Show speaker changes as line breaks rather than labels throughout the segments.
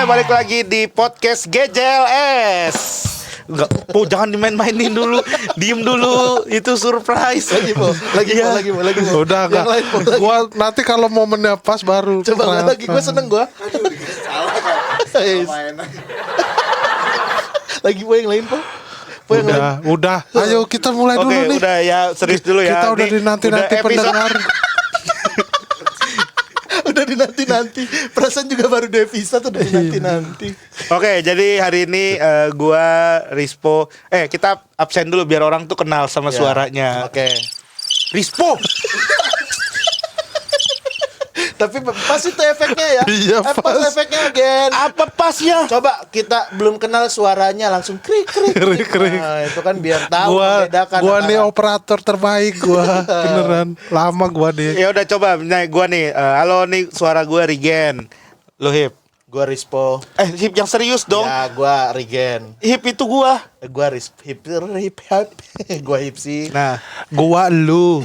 balik lagi di podcast GJLS. Enggak, jangan dimain-mainin dulu. Diem dulu, itu surprise.
Lagi mau.
Udah enggak. Gua nanti kalau momennya pas baru.
Coba lagi, gue seneng gue. Lagi po yang lain po.
Udah. Ayo kita mulai dulu nih.
Oke, udah ya, serius dulu ya.
Kita udah dinanti-nanti pendengar.
Udah dinanti-nanti. Perasaan juga baru 2 episode udah dinanti-nanti.
Oke, jadi hari ini gua Rispo. Kita absen dulu biar orang tuh kenal sama suaranya.
Oke.
Rispo.
Tapi pas itu efeknya ya.
Iya,
Pas
pas.
efeknya Gen.
Apa pasnya?
Coba kita belum kenal suaranya langsung krik. Nah, itu kan biar tahu membedakan.
Gua nih
antara-
operator terbaik gua. Beneran. Lama gua nih.
Ya udah coba gua nih. Halo nih suara gua Regen. Lo Hip.
Gua Rispo.
Hip yang serius dong.
Ya, gua Regen.
Hip itu gua.
Gua hip. Gua Hipsi.
Nah,
Gua lu.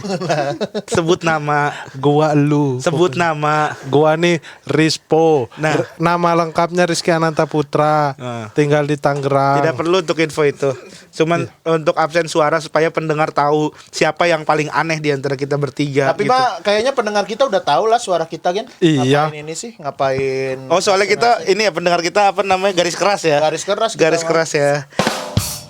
sebut nama.
Gua lu.
Sebut nama.
Gua nih Rispo.
Nah.
Nama lengkapnya Rizky Ananta Putra.
Nah.
Tinggal di Tangerang.
Tidak perlu untuk info itu. Cuman untuk absen suara supaya pendengar tahu siapa yang paling aneh di antara kita bertiga.
Tapi
gitu.
Pak, kayaknya pendengar kita udah tahu lah suara kita kan.
Iya.
Ngapain ini sih? Ngapain?
Oh, soalnya kita ini ya pendengar kita apa namanya garis keras ya.
Garis keras kita,
Garis
Bang.
keras ya.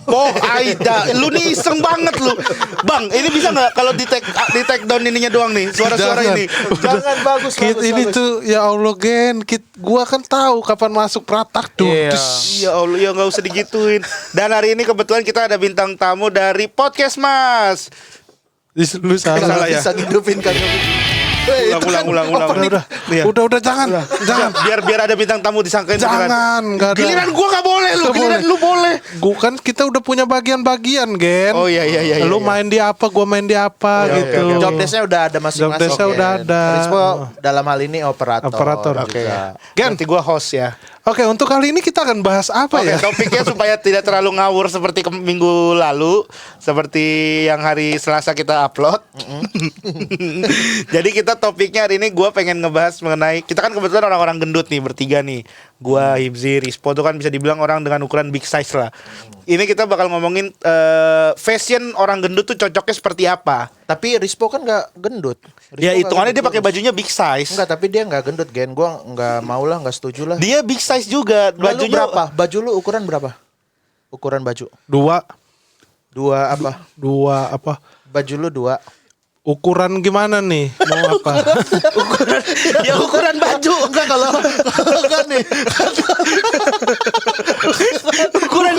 Oh, Aida, lu nih iseng banget lu. Bang, ini bisa nggak kalau di take down ininya doang nih, suara-suara
Jangan.
ini.
Jangan bagus.
Ini tuh ya Allah Gen, gua kan tahu kapan masuk pratak tuh.
Iya.
Ya Allah, ya nggak usah digituin. Dan hari ini kebetulan kita ada bintang tamu dari Podcast Mas.
Lu salah.
Salah ya?
Bisa ngidupin kan.
Ulang. Iya.
Udah jangan.
Biar ada bintang tamu disangkain beneran.
Jangan, enggak ada.
Giliran gua nggak boleh lu,
Nggak
giliran
boleh.
lu boleh.
Gua kan kita udah punya bagian-bagian, Gen.
Oh iya.
Lu main di apa, gua main di apa gitu.
Job desk-nya udah ada masing-masing.
Job desk-nya udah ada.
Rispo dalam hal ini operator.
Operator.
Oke.
juga.
Gen.
Nanti gua host ya.
Oke, untuk kali ini kita akan bahas apa
Oke,
ya?
topiknya supaya tidak terlalu ngawur seperti minggu lalu, seperti yang hari Selasa kita upload. Jadi kita topiknya hari ini gue pengen ngebahas mengenai, kita kan kebetulan orang-orang gendut nih bertiga nih. Gua, Hibzi, Rispo tuh kan bisa dibilang orang dengan ukuran big size lah. Ini kita bakal ngomongin fashion orang gendut tuh cocoknya seperti apa.
Tapi Rispo kan nggak gendut.
Ya
Rispo
hitungannya
nggak
dia pakai
gendut.
bajunya big size.
Enggak, tapi dia nggak gendut, Gen. Gua nggak mau lah, nggak setuju lah.
Dia big size juga.
Lalu
Bajunya
berapa? Baju lu ukuran berapa? Ukuran baju.
Dua apa?
Baju lu 2.
Ukuran gimana nih? Mau apa?
Ya ukuran baju.
Enggak kalau kan nih.
Ukuran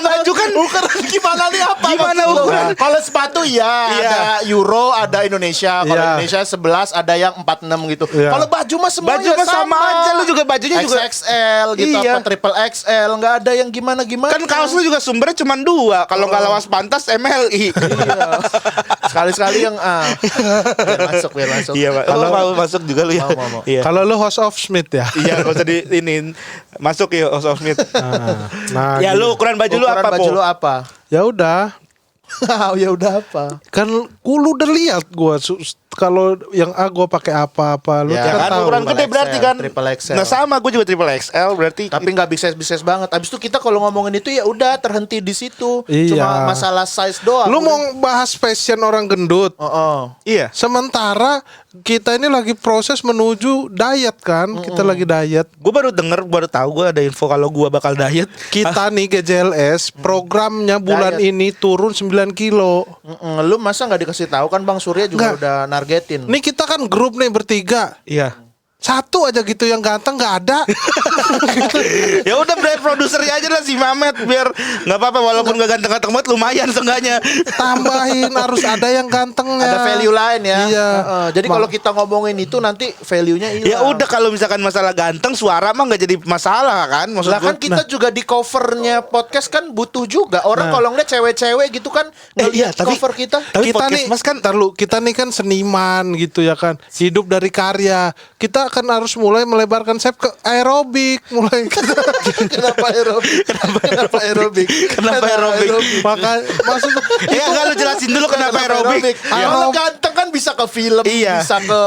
baju kan
Ukuran gimana nih apa?
Gimana
maksud lu?
ukuran?
Kalau sepatu ya
Iya.
ada Euro, ada Indonesia. Kalau
Iya.
Indonesia 11 ada yang 46 gitu.
Iya.
Kalau baju mah semuanya
Baju mah sama aja, lu juga bajunya juga
XXL gitu,
Iya.
apa triple XL, nggak ada yang gimana-gimana.
kan kaos lu juga sumbernya cuma 2. Kalau nggak lawas pantas MLI.
Iya. Sekali-sekali yang biar masuk.
Iya, Pak.
Kalau-
Kalau mau masuk juga lu ya.
Mau.
Iya.
Kalau lu host of Smith ya?
Iya, enggak usah di ini. Masuk ya Oscar Smith.
Nah,
Ya lu ukuran baju lu
Ukuran
apa,
baju
Po?
lu apa?
ya udah.
Ya udah apa?
Kan lu udah lihat gua kalau yang A gua pakai apa-apa. Lu
Ya,
Ya
kan
kan
tahu.
ukuran gede
XL,
berarti kan.
triple XL.
Nah sama gue juga triple XL berarti.
Tapi nggak bisnis banget. Abis itu kita kalau ngomongin itu ya udah terhenti di situ.
Iya.
Cuma masalah size doang.
Lu mau bahas fashion orang gendut.
Oh.
Iya.
Sementara kita ini lagi proses menuju diet kan? Kita lagi diet.
Gue baru tahu gue ada info kalau gue bakal diet.
Kita nih GJLS programnya bulan
Diet.
ini turun 9 kilo.
Lu masa nggak dikasih tahu kan Bang Surya juga
Nggak.
udah nargetin.
Nih kita kan grup nih bertiga.
Iya.
Satu aja gitu yang ganteng nggak ada.
Ya udah brand produsernya aja lah si Mamet biar nggak apa-apa walaupun nggak ganteng-ganteng banget lumayan seenggaknya.
Tambahin harus ada yang gantengnya.
Ada value lain ya.
Iya.
Jadi kalau kita ngomongin itu nanti value-nya hilang.
Ya udah kalau misalkan masalah ganteng suara mah nggak jadi masalah kan maksud
Lah kan
gua.
kita juga di covernya podcast kan butuh juga orang kalau ngeliat cewek-cewek gitu kan ngeliat cover kita.
Tapi
kita
podcast
nih
Mas kan
kita nih kan seniman gitu ya kan, hidup dari karya. Kita akan harus mulai melebarkan sayap ke aerobik mulai.
Kenapa aerobik? Kenapa aerobik?
Kenapa aerobik?
Maka maksud
Ya enggak lu jelasin dulu kenapa aerobik.
Kalau ganteng kan bisa ke film,
Iya.
bisa ke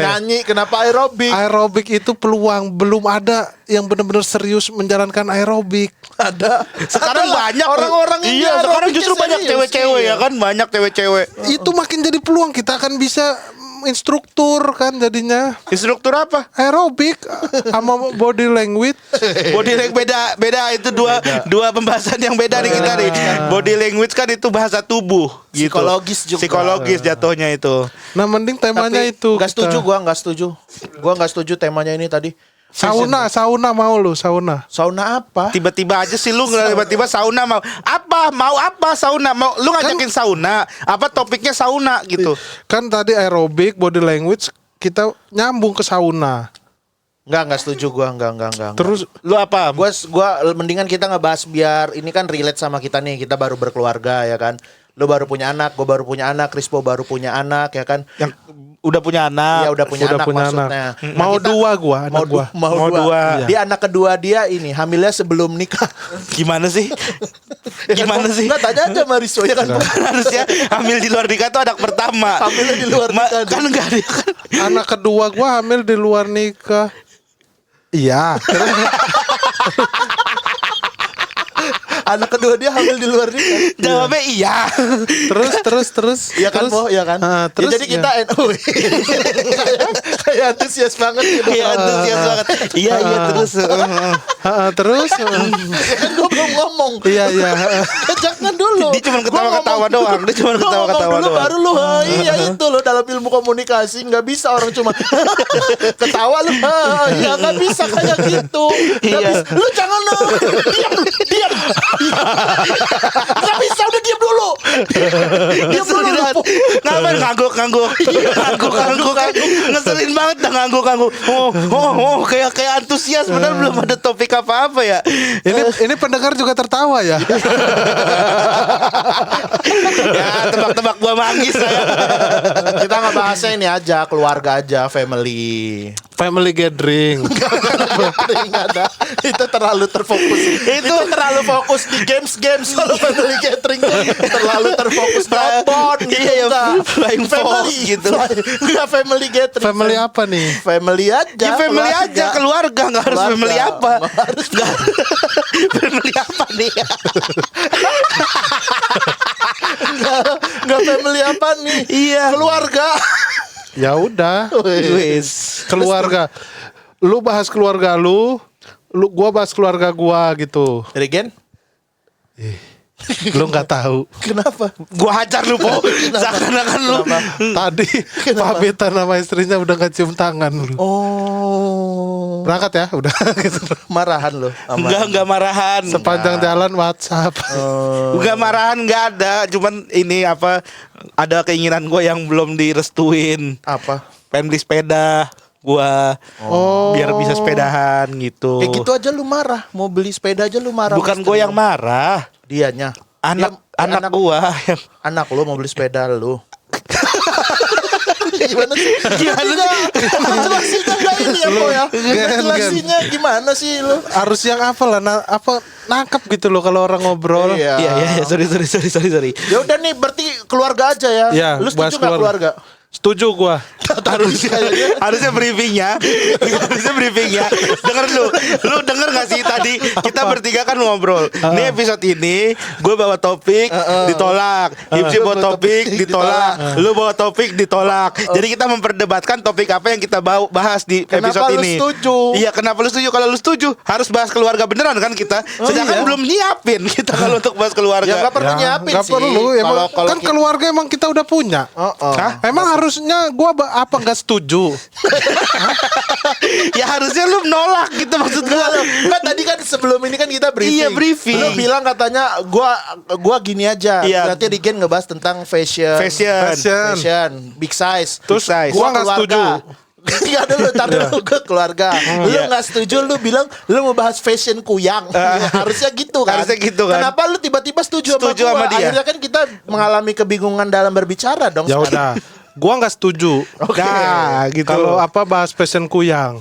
nyanyi. Kenapa aerobik?
aerobik itu peluang, belum ada yang benar-benar serius menjalankan aerobik.
Ada.
Sekarang
Adalah
banyak
orang-orang yang
Iya,
di
sekarang
aerobiknya
justru banyak
serius,
cewek-cewek
iya.
ya kan, banyak cewek-cewek.
Itu makin jadi peluang, kita akan bisa instruktur kan jadinya.
Instruktur apa?
Aerobik sama body language.
Body language beda itu dua pembahasan yang beda nih kita nih. Body language kan itu bahasa tubuh gitu.
Psikologis juga.
Psikologis jatuhnya itu.
Nah, mending temanya
Tapi
itu.
nggak setuju, gua nggak setuju. Gua nggak setuju temanya ini tadi.
Sauna mau lu, sauna.
Sauna apa?
Tiba-tiba aja sih lu tiba-tiba sauna mau apa sauna mau lu ngajakin sauna apa topiknya sauna gitu.
Kan tadi aerobik, body language, kita nyambung ke sauna.
Nggak setuju gua, nggak.
Terus
Lu apa?
Gua mendingan kita ngebahas biar ini kan relate sama kita nih. Kita baru berkeluarga ya kan. Lu baru punya anak, gua baru punya anak, Rispo baru punya anak ya kan.
Yang udah punya anak.
Iya udah punya
udah
anak
punya
maksudnya.
anak.
Nah,
Mau
kita-
dua gua, anak
mau,
gua.
mau dua.
Iya.
Dia anak kedua dia ini hamilnya sebelum nikah.
Gimana sih? Gimana sih?
Enggak tanya aja Mariso ya kan.
Harusnya hamil di luar nikah tuh anak pertama.
Hamilnya di luar nikah.
Kan enggak dia kan.
anak kedua gua hamil di luar nikah. Iya.
Anak kedua dia hamil di luar nikah.
Jawabnya iya.
Terus.
Iya kan, Bo? Iya kan?
Ah,
Ya, jadi kita NU. Kayak antusias banget gitu.
Iya antusias banget. Iya terus.
Terus.
Ya kan gue belum ngomong.
Iya.
Jangan dulu.
Dia cuma ketawa-ketawa
Gua ngomong-
doang. Dia cuma
gua
ketawa-ketawa
ngomong dulu,
doang.
baru lu iya itu lo dalam ilmu komunikasi nggak bisa orang cuma ketawa lu iya nggak bisa kayak gitu. Nggak
Iya.
bisa. Lu jangan diam. Nggak bisa udah diam dulu. Diam dulu. lu.
Ngapain ngangguk. Ngeselin banget dah ngangguk. Oh, kayak antusias padahal belum ada topik apa-apa ya.
Ini pendengar juga tertawa ya.
Ya, tebak-tebak gua manggis saya.
Kita nggak bahasnya ini aja keluarga aja family.
Family gathering.
Nggak ada. Itu terlalu terfokus. Itu terlalu fokus di games kalau family gathering tuh terlalu terfokus di outbound gitu.
Iya, ya,
Nggak.
flying fox
Family
gitu.
Enggak family gathering.
Family apa nih?
Family aja.
Ya family aja keluarga nggak harus
Keluarga.
family apa.
Harus
Family apa nih?
Enggak family apa nih?
Iya.
Keluarga.
Ya udah.
Wis.
Keluarga. Lu bahas keluarga lu gua bahas keluarga gua gitu.
Regen?
Lu nggak tahu.
Kenapa?
Gua hajar lu, Po. Seakan-akan lu.
Tadi pamitan sama istrinya udah nggak cium tangan lu.
Oh.
Berangkat ya, udah gitu.
Marahan lo.
Enggak marahan.
Sepanjang jalan WhatsApp.
Enggak marahan enggak ada, cuman ini apa ada keinginan gue yang belum direstuin.
Apa?
Pengen beli sepeda gua biar bisa sepedahan gitu.
Kayak gitu aja lu marah. Mau beli sepeda aja lu marah.
Bukan
sama
gue
istri
yang
lu.
marah.
Dianya.
Anak gua yang
Anak lu mau beli sepeda lu. Gimana sih?
Gimana
Jelasinnya gak ini ya, Po ya?
Gen.
Jelasinnya gimana sih lu?
Harus yang apa lah, nangkep gitu loh kalau orang ngobrol.
Iya, sorry.
Ya udah nih, berarti keluarga aja ya.
Iya,
Lu
bahas
setuju gak keluarga?
Setuju gua.
harusnya briefingnya denger lu denger gak sih tadi kita bertiga kan ngobrol nih episode ini gue bawa topik ditolak Ipsi bawa topik ditolak lu bawa topik ditolak jadi kita memperdebatkan topik apa yang kita bahas di
Kenapa
episode
lu
ini
setuju?
Iya kenapa lu setuju kalau lu setuju harus bahas keluarga beneran kan kita sedangkan belum nyiapin kita kalau untuk bahas keluarga
Ya gak perlu nyiapin
Nggak
sih.
perlu, emang
Kalau
kan keluarga emang kita udah punya.
Hah?
Emang harusnya gua apa nggak setuju?
Ya harusnya lu nolak gitu maksud gue
Kan tadi kan sebelum ini kan kita briefing.
Iya, briefing.
Lu bilang katanya gua gini aja.
Iya.
Berarti Regen ngebahas tentang fashion. Big size.
Terus
gua nggak setuju.
Gak ada lu tar dulu ke keluarga. Lu
Iya.
nggak setuju, lu bilang lu mau bahas fashion kuyang. Harusnya gitu kan.
Harusnya gitu kan.
Kenapa lu tiba-tiba setuju
Setuju
sama
sama
gua?
dia.
Akhirnya kan kita mengalami kebingungan dalam berbicara dong
Ya
sekarang.
udah. Gua nggak setuju.
Nah, gitu.
Kalau apa bahas fashion kuyang.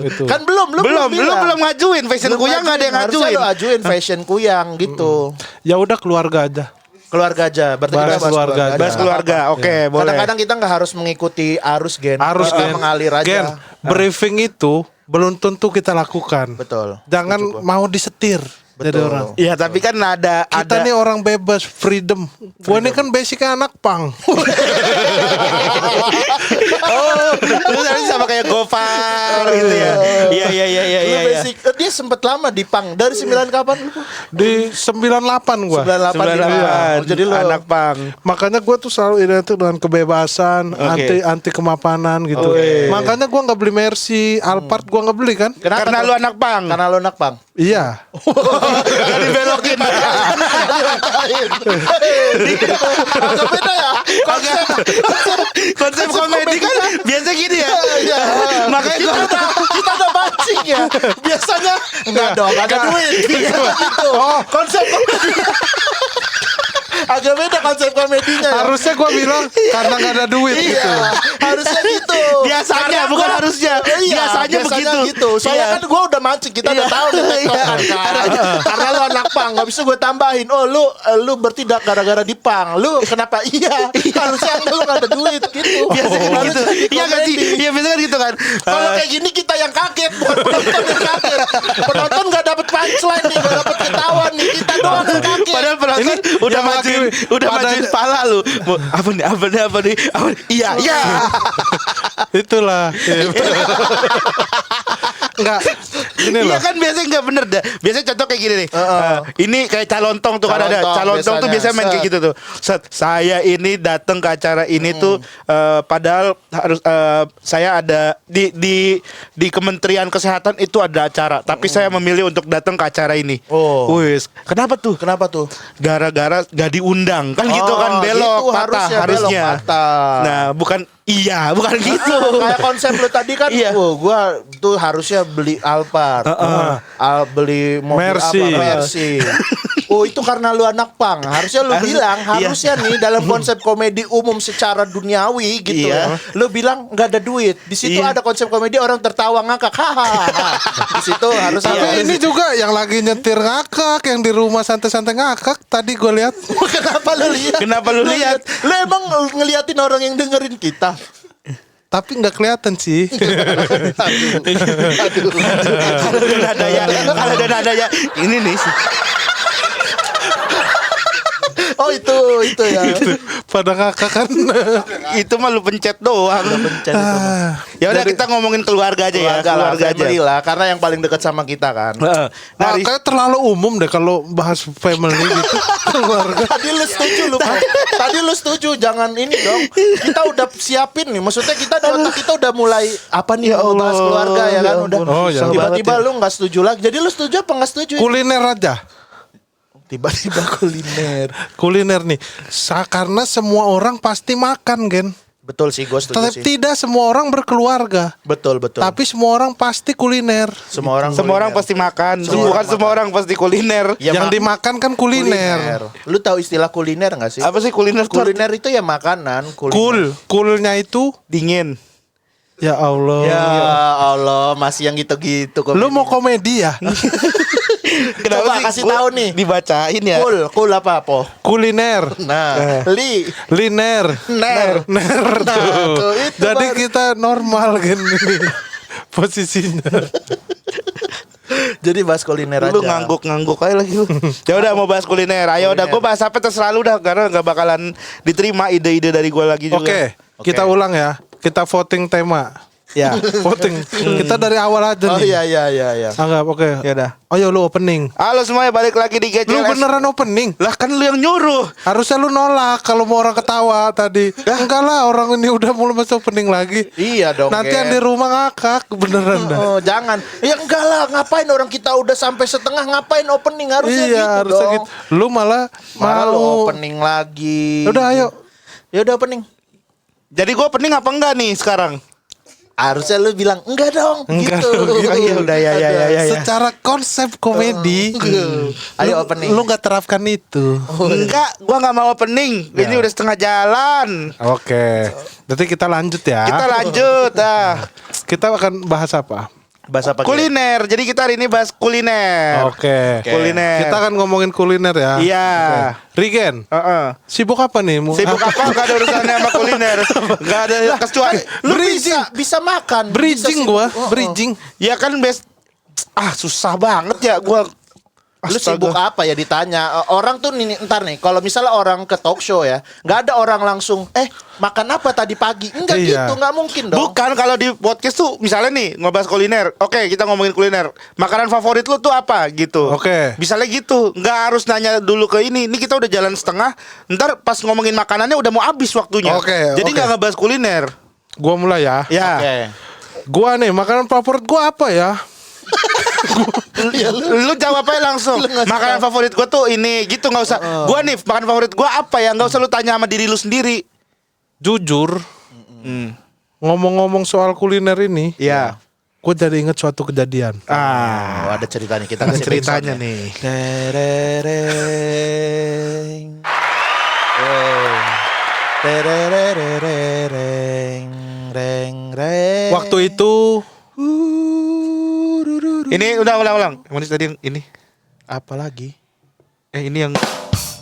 Gitu.
Kan belum, lu
belum
bilang.
ngajuin fashion
Belum
kuyang, nggak ada yang
Harusnya
ngajuin.
lu ajuin fashion kuyang gitu.
Ya udah keluarga aja.
Keluarga aja. Berarti
Bahas
kita bahas
keluarga
keluarga.
aja.
Bahas keluarga, oke, boleh.
Kadang-kadang kita nggak harus mengikuti arus Gen.
Harus
Kita
Gen.
mengalir aja.
Gen, briefing itu belum tentu kita lakukan.
Betul.
Jangan
Setuju gua.
mau disetir jadi
Betul.
orang.
Iya, tapi kan ada
Kita nih orang bebas, freedom. Gua ini kan basicnya anak pang.
oh, terus nanti sama kayak Gofar gitu ya. Iya.
Lu
Iya.
basic, dia sempat lama di pang. Dari 9 kapan lu?
Di 98 gua.
98. Jadi lu
anak pang.
Makanya gue tuh selalu identik dengan kebebasan,
Oke.
anti kemapanan gitu.
Oke.
Makanya gue nggak beli Mercy, Alphard gue nggak beli kan?
Karena
tuh?
lu anak pang.
Karena lu anak pang.
Iya.
Gak dibelokin.
Agak beda ya.
Konsep komedi kan biasa gini ya.
Iya.
Makanya
kita udah mancing ya. Biasanya enggak dong, ada duit. Gitu. Konsep komedi. Agak beda konsep komedinya ya.
Harusnya gue bilang karena nggak ada duit gitu.
Iya, harusnya gitu.
Biasanya,
Karena
bukan
gua-
harusnya.
Iya,
Biasanya begitu.
gitu. Soalnya
Iya.
kan gue udah mancing, kita udah
Iya.
tahu nih tektokan kan. Karena lu anak pang, nggak bisa gue tambahin. Oh lu bertindak gara-gara di pang. Lu kenapa iya? Harusnya lu nggak ada duit gitu.
Biasanya begitu.
Harusnya di
Iya kan sih?
komedi.
Iya biasanya kan gitu kan.
Kalau kayak gini kita yang kaget, bukan penonton yang kaget. Penonton nggak dapet punchline nih, nggak dapet ketawa nih. Kita doang yang kaget.
Padahal penonton udah
yang
majuin,
lagi
udah
pada-
majuin pala lu. Mau, apa nih? Iya.
Itulah. Enggak. Gini
Iya
loh.
kan biasanya nggak bener dah. Biasanya contoh kayak gini nih. Ini kayak calontong tuh kan ada.
Calontong
Calontong tuh biasanya
biasanya.
main kayak gitu tuh. Set, saya ini datang ke acara ini tuh padahal harus saya ada di Kementerian Kesehatan itu ada acara, tapi saya memilih untuk datang ke acara ini.
Oh.
Wis, kenapa tuh?
Kenapa tuh?
Gara-gara gak diundang. Kan gitu kan belok
gitu,
patah
harusnya
harusnya.
belok patah.
Nah, bukan gitu.
Kayak konsep lu tadi kan,
Iya.
gua tuh harusnya beli Alphard, beli mobil
Mercy.
apa Mercy. Oh itu karena lu anak pang. Harusnya lu bilang, harusnya nih dalam konsep komedi umum secara duniawi gitu
Iya.
ya. Lu bilang nggak ada duit. Di situ
Iya.
ada konsep komedi orang tertawa ngakak. Hahaha. Di situ harus
Tapi ini juga yang lagi nyetir ngakak, yang di rumah santai-santai ngakak. Tadi gue lihat.
Kenapa lu lihat?
Kenapa lu lihat?
Lu emang ngeliatin orang yang dengerin kita?
Tapi nggak kelihatan sih.
Aduh.
Kalau ada nadanya ini nih.
Oh itu ya.
Pada ngakak kan.
Itu mah lu pencet doang. Ya udah kita ngomongin keluarga aja ya,
Keluarga
aja.
family lah, karena yang paling dekat sama kita kan.
Heeh.
Nah,
Nah,
kayak terlalu umum deh kalau bahas family gitu. Keluarga.
Tadi lu setuju lu. Tadi lu setuju, jangan ini dong. Kita udah siapin nih. Maksudnya kita di otak kita udah mulai apa nih mau bahas keluarga ya kan udah.
Oh, ya.
Tiba-tiba lu nggak setuju lagi. Jadi lu setuju apa nggak setuju?
Kuliner aja.
Tiba-tiba kuliner.
Kuliner nih. Karena semua orang pasti makan, Gen.
Betul sih, gue setuju
Tapi
sih.
tidak semua orang berkeluarga.
Betul.
Tapi semua orang pasti kuliner.
semua orang
pasti makan.
Semua
Bukan
orang
semua orang pasti kuliner.
Ya,
Yang dimakan kan kuliner.
Lu tahu istilah kuliner nggak sih?
Apa sih kuliner?
Kuliner itu ya makanan.
Kulnya itu
Dingin.
ya Allah.
Ya Allah, masih yang gitu-gitu.
Lu mau komedi ya?
Coba kasih tahu nih.
Dibacain ya.
Kul apa po?
Kuliner.
Nah,
Liner.
ner.
Ner tuh.
tuh, itu
Jadi
baru.
kita normal gini posisinya.
Jadi bahas kuliner aja.
Lu ngangguk aja lagi lu. Ya udah mau bahas kuliner. Ayo udah gue bahas apa terserah lu dah karena nggak bakalan diterima ide-ide dari gue lagi juga.
Oke, kita ulang ya. Kita voting tema.
Ya.
Voting. Kita dari awal aja
Oh
nih.
iya.
Anggap oke.
Ya udah.
Ayo lu opening.
Halo semuanya balik lagi di GCLS.
Lu beneran opening?
Lah kan lu yang nyuruh.
Harusnya lu nolak kalau mau orang ketawa tadi. Enggak lah, orang ini udah mulai masuk opening lagi.
Iya dong.
Nanti
Ken.
yang di rumah ngakak beneran dah.
Oh jangan. Ya enggak lah. Ngapain orang kita udah sampai setengah ngapain opening harusnya
Iya,
gitu
harusnya
dong.
gitu. Lu malah
Malah lu
mau
opening lagi.
Udah ayo.
Ya udah opening.
Jadi gue opening apa enggak nih sekarang?
Harusnya lu bilang enggak dong
Enggak
gitu.
dong, gitu.
Ya udah ya.
Secara konsep komedi,
Ayo opening.
lu nggak terapkan itu.
Enggak, gua nggak mau opening. Ini udah setengah jalan.
Oke, berarti kita lanjut ya.
Kita lanjut.
Kita akan bahas apa?
Bahasa apa?
Kuliner. Jadi kita hari ini bahas kuliner.
Oke.
Kuliner.
Kita akan ngomongin kuliner ya.
Iya.
Oke. Rigen, sibuk apa nih?
Sibuk apa? Gak ada urusannya sama kuliner. Gak ada kecuali.
Lu bisa makan.
Bridging
bisa
gua,
sibuk.
bridging.
Ya kan best. Susah banget ya gua.
Lu
Astaga.
sibuk apa ya ditanya. Orang tuh ntar nih, kalau misalnya orang ke talk show ya, nggak ada orang langsung makan apa tadi pagi. Enggak
Iya.
gitu, nggak mungkin dong.
Bukan, kalau di podcast tuh misalnya nih ngebahas kuliner. Oke, kita ngomongin kuliner. Makanan favorit lu tuh apa gitu.
Oke.
Misalnya gitu. Nggak harus nanya dulu ke ini. Ini kita udah jalan setengah. Ntar pas ngomongin makanannya udah mau habis waktunya.
Oke,
Jadi
oke.
nggak ngebahas kuliner.
Gua mulai ya.
Ya.
Oke.
Gua nih makanan favorit gua apa ya?
Lu jawab aja langsung. Makanan favorit gua tuh ini gitu, nggak usah. Gua nih makanan favorit gua apa ya? Nggak usah lu tanya sama diri lu sendiri.
Jujur, ngomong-ngomong soal kuliner ini,
Ya.
gue jadi inget suatu kejadian.
Oh, ada ceritanya kita
Ada
kasih
ceritanya
backsound ya.
nih.
Terereng. Terereng. Reng reng.
Waktu itu
Ini ulang. Yang mana tadi yang ini?
Apa lagi?
Ini yang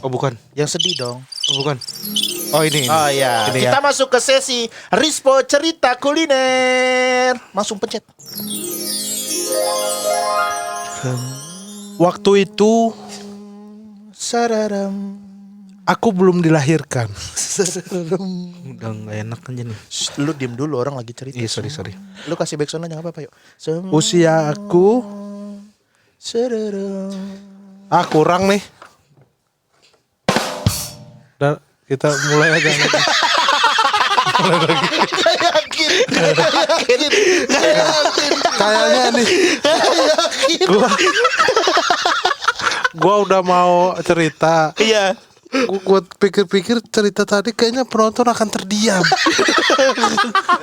oh bukan.
Yang sedih dong.
Oh bukan. Oh ini.
Oh iya,
Ini
kita
ya.
masuk ke sesi Rispo cerita kuliner. Langsung pencet.
waktu itu
Sararam.
aku belum dilahirkan.
Sararam.
Udah nggak enak aja nih.
Shh, lu diem dulu, orang lagi cerita.
Iya, sorry.
Lu kasih backsound aja nggak apa-apa yuk.
Usia aku
Sararam.
kurang nih. Dan kita mulai aja. Kayaknya nih gua udah mau cerita.
Iya.
Gua pikir-pikir cerita tadi kayaknya penonton akan terdiam.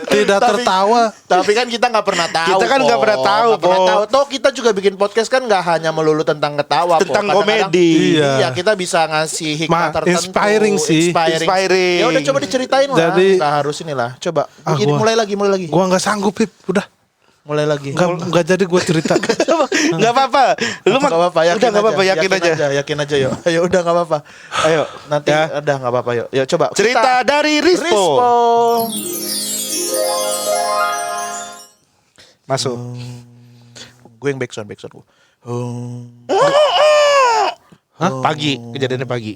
Tidak tertawa.
Tapi kan kita nggak pernah tahu.
Kita kan nggak pernah tahu,
Nggak pernah
Po.
tahu. Toh kita juga bikin podcast kan nggak hanya melulu tentang ketawa, Po.
Tentang
Kadang-kadang-
komedi.
Iya, kita bisa ngasih hikmah tertentu.
Inspiring sih.
Inspiring.
Ya udah coba diceritain lah.
Jadi-
Nggak harus inilah. Coba. Ini
Gua-
mulai lagi.
Gua nggak sanggup, Pip. Udah.
Mulai lagi.
Nggak jadi gua cerita.
Nggak apa-apa. Lu mah
Nggak apa-apa,
udah nggak apa-apa, yakin aja.
Yakin aja yuk. Ayo udah nggak apa-apa.
Ayo.
Nanti
Ya.
udah nggak apa-apa yuk. Yuk coba.
Cerita dari Rispo. Masuk.
Gue yang backsound gue.
Hah? Pagi. Kejadiannya pagi.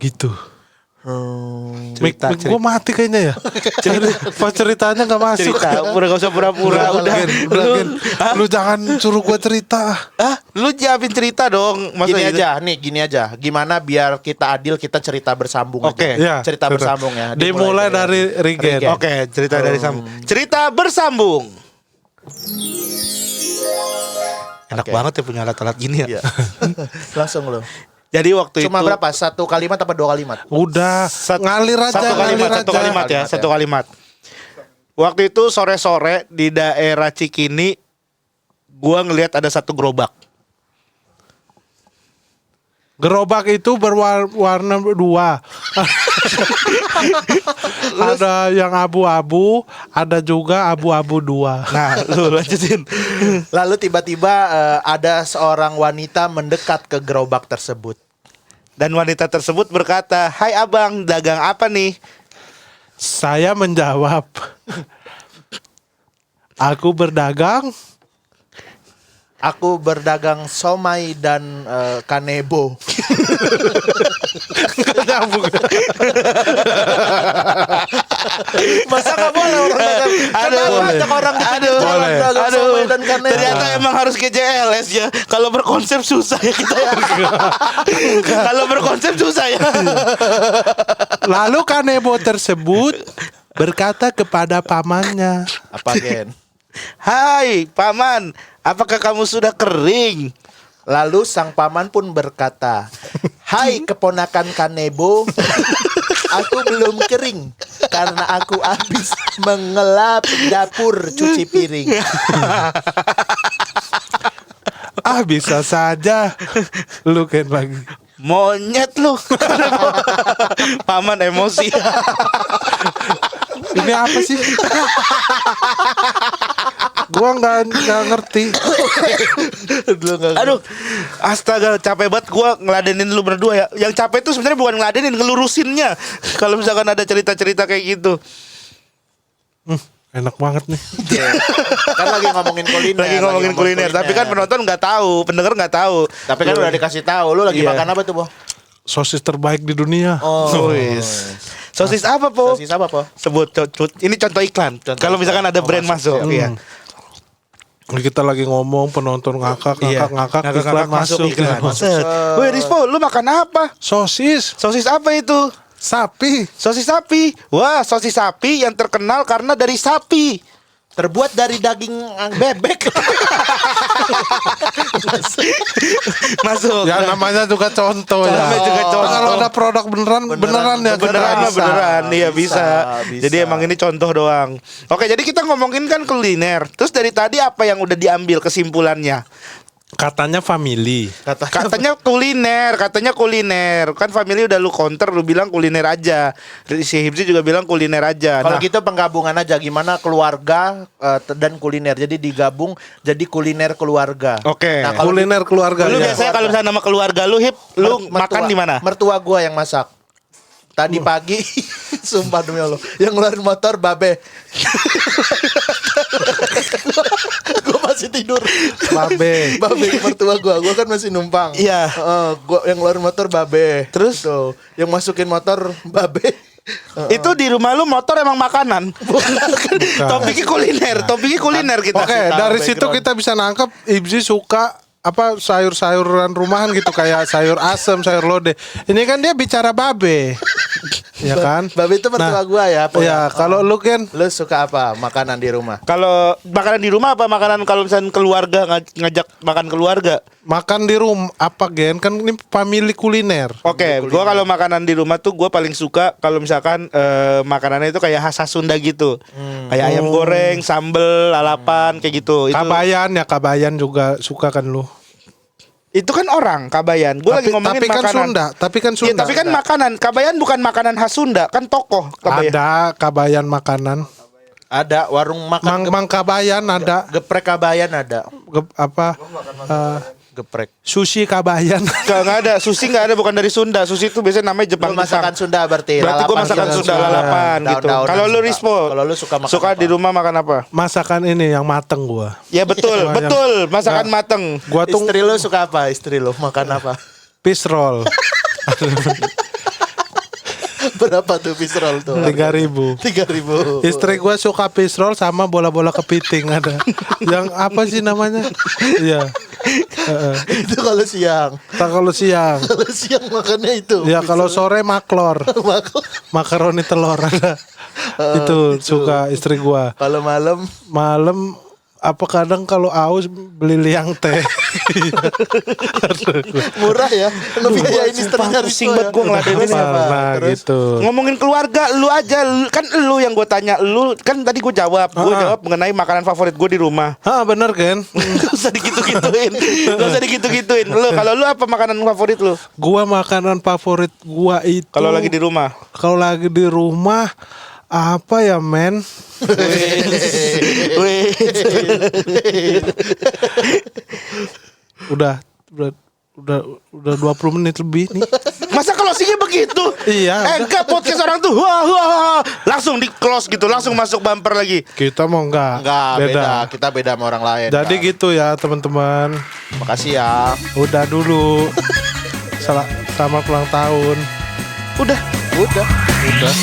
Gitu.
Cerita.
Gue mati kayaknya ya. Pas ceritanya nggak masuk.
Cerita. Nggak usah pura-pura. Udah.
Lu jangan suruh gue cerita.
Lu jawabin cerita dong. Masa
Gini
gitu?
aja, nih gini aja. Gimana biar kita adil, kita cerita bersambung
Oke.
aja.
Ya,
cerita
cerita.
bersambung ya.
Dimulai dari Rigen.
Oke, cerita dari sambung. Cerita bersambung. Enak
Oke.
banget ya punya alat-alat gini ya.
Iya. Langsung lo.
Jadi waktu
Cuma
itu
berapa? Satu kalimat apa dua kalimat?
Udah ngalir aja.
Satu kalimat ya,
Kalimat ya.
satu kalimat. Waktu itu sore-sore di daerah Cikini, gua ngelihat ada satu gerobak.
Gerobak itu berwarna dua. Ada yang abu-abu, ada juga abu-abu dua.
Nah, lu lanjutin.
Lalu tiba-tiba ada seorang wanita mendekat ke gerobak tersebut.
Dan wanita tersebut berkata, "Hai abang, dagang apa nih?"
Saya menjawab, aku berdagang.
Aku berdagang somai dan kanebo. Masa nggak boleh orang dagang? Kan banyak orang di pinggir jalan dagang somai dan kanebo.
Ternyata emang harus ke JLS ya. Kalau berkonsep susah ya kita ya. Kalau berkonsep susah ya.
Lalu kanebo tersebut berkata kepada pamannya,
Apa Gen?
Hai paman, apakah kamu sudah kering?
Lalu sang paman pun berkata, "Hai keponakan kanebo, Aku belum kering karena aku habis mengelap dapur cuci piring.
Bisa saja. Lu kan lagi.
Monyet lu. Paman emosi.
Ini apa sih? Gua nggak ngerti.
Aduh, astaga, capek banget gua ngeladenin lu berdua ya. Yang capek itu sebenarnya bukan ngeladenin, ngelurusinnya. Kalau misalkan ada cerita-cerita kayak gitu.
Enak banget nih.
Kan lagi ngomongin kuliner.
Lagi ngomongin kuliner, tapi kan penonton nggak tahu, pendengar nggak tahu.
Tapi kan udah dikasih tahu. Lu lagi
Iya.
makan apa tuh, Bo?
Sosis terbaik di dunia.
Oh,
Sosis apa, Po?
sosis apa, Po?
Sebut ini contoh iklan. Kalau misalkan ada brand masuk, iya.
Kita lagi ngomong penonton ngakak iklan masuk.
iklan. Set. Woi, Rispo, lu makan apa?
Sosis
Sosis apa itu?
sapi.
Sosis sapi. Wah, sosis sapi yang terkenal karena dari sapi.
Terbuat dari daging bebek.
Masuk.
Ya namanya juga contoh ya.
Namanya juga contoh.
Kalau ada produk beneran ya.
Beneran mah
Bisa.
beneran, iya bisa.
Bisa.
Jadi emang ini contoh doang. Oke, jadi kita ngomongin kan kuliner. Terus dari tadi apa yang udah diambil kesimpulannya?
Katanya family.
Katanya kuliner. Kan family udah lu counter, lu bilang kuliner aja. Si Hibzi juga bilang kuliner aja.
Kalau
Nah,
gitu penggabungan aja gimana keluarga dan kuliner. Jadi digabung jadi kuliner keluarga.
Oke.
Nah, kalau
Kuliner keluarga
lu
ya.
biasanya kalau misalnya nama keluarga lu Hip, lu makan di mana?
Mertua gua yang masak. Tadi pagi, sumpah demi Allah, yang ngeluarin motor babe. Gua masih tidur.
Babe.
Babe mertua gua kan masih numpang.
Iya.
Gua yang ngeluarin motor babe.
Terus?
Tuh, yang masukin motor babe.
Itu di rumah lu motor emang makanan. Topiknya kuliner kita.
Oke,
tahu
dari situ
background.
kita bisa nangkep Ibzi suka apa sayur-sayuran rumahan gitu kayak sayur asem, sayur lodeh. Ini kan dia bicara babe. Ya kan?
Babe itu mertua gua ya. Po,
Ya, kalau lu kan
Lu suka apa makanan di rumah?
Kalau makanan di rumah apa makanan kalau misalnya keluarga ngajak makan keluarga?
makan di rumah apa Gen? Kan ini family kuliner.
Oke, gua kalau makanan di rumah tuh gua paling suka kalau misalkan makanannya itu kayak khas Sunda gitu. Kayak ayam goreng, sambel, lalapan kayak gitu.
Kabayan juga suka kan lu.
Itu kan orang Kabayan. Gua lagi ngomongin
tapi kan
makanan.
Sunda, tapi kan
Iya,
Sunda.
tapi kan makanan. Kabayan bukan makanan khas Sunda, kan tokoh Kabayan.
Ada kabayan makanan.
Ada warung makan
Mang kabayan ada.
geprek kabayan ada. Geprek.
Sushi kabayan.
Nggak ada, sushi nggak ada, bukan dari Sunda. Sushi itu biasanya namanya Jepang.
Lu masakan Sunda berarti.
Berarti gue
lalapan
masakan
gitu.
Sunda lalapan gitu.
Daun-daunan
Kalau lu
suka.
Rispo,
Kalau lu suka makan
suka
apa?
di rumah makan apa?
Masakan ini yang mateng gua.
Ya betul, betul. Masakan mateng.
Gua tuh
Istri lu suka apa? Istri lu makan apa?
fish roll.
Berapa tuh fish roll tuh?
3.000.
3.000.
Istri gua suka fish roll sama bola-bola kepiting ada. Yang apa sih namanya? Iya.
Itu kalau siang.
Kalau siang.
Kalau siang makannya itu.
Ya kalau sore maklor. Makaroni telur ada. Itu suka istri gua.
Kalau malam
Malam apa kadang kalau aus beli liang teh.
murah ya. Lebih
Gua
biayain
sumpah
istrinya
pusing
Rispo
banget
ya.
gua ngeladenin ya.
Nah, gitu.
Ngomongin keluarga, lu aja kan lu yang gue tanya, lu kan tadi gue jawab, jawab mengenai makanan favorit gue di rumah.
Bener kan?
Gak usah digitu-gituin. Gak usah digitu-gituin. Lu kalau lu apa makanan favorit lu?
Gua makanan favorit gua itu
Kalau lagi di rumah.
Kalau lagi di rumah apa ya men?
Wih.
Udah 20 menit lebih nih.
Masa closingnya begitu?
Iya,
Enggak, podcast orang tuh wah, langsung di close gitu, langsung masuk bumper lagi.
Kita mau enggak?
Enggak, beda. Kita beda sama orang lain.
Jadi
kan.
gitu ya teman-teman.
Makasih ya.
Udah dulu. Selamat ulang tahun.
Udah.
Udah.
Udah.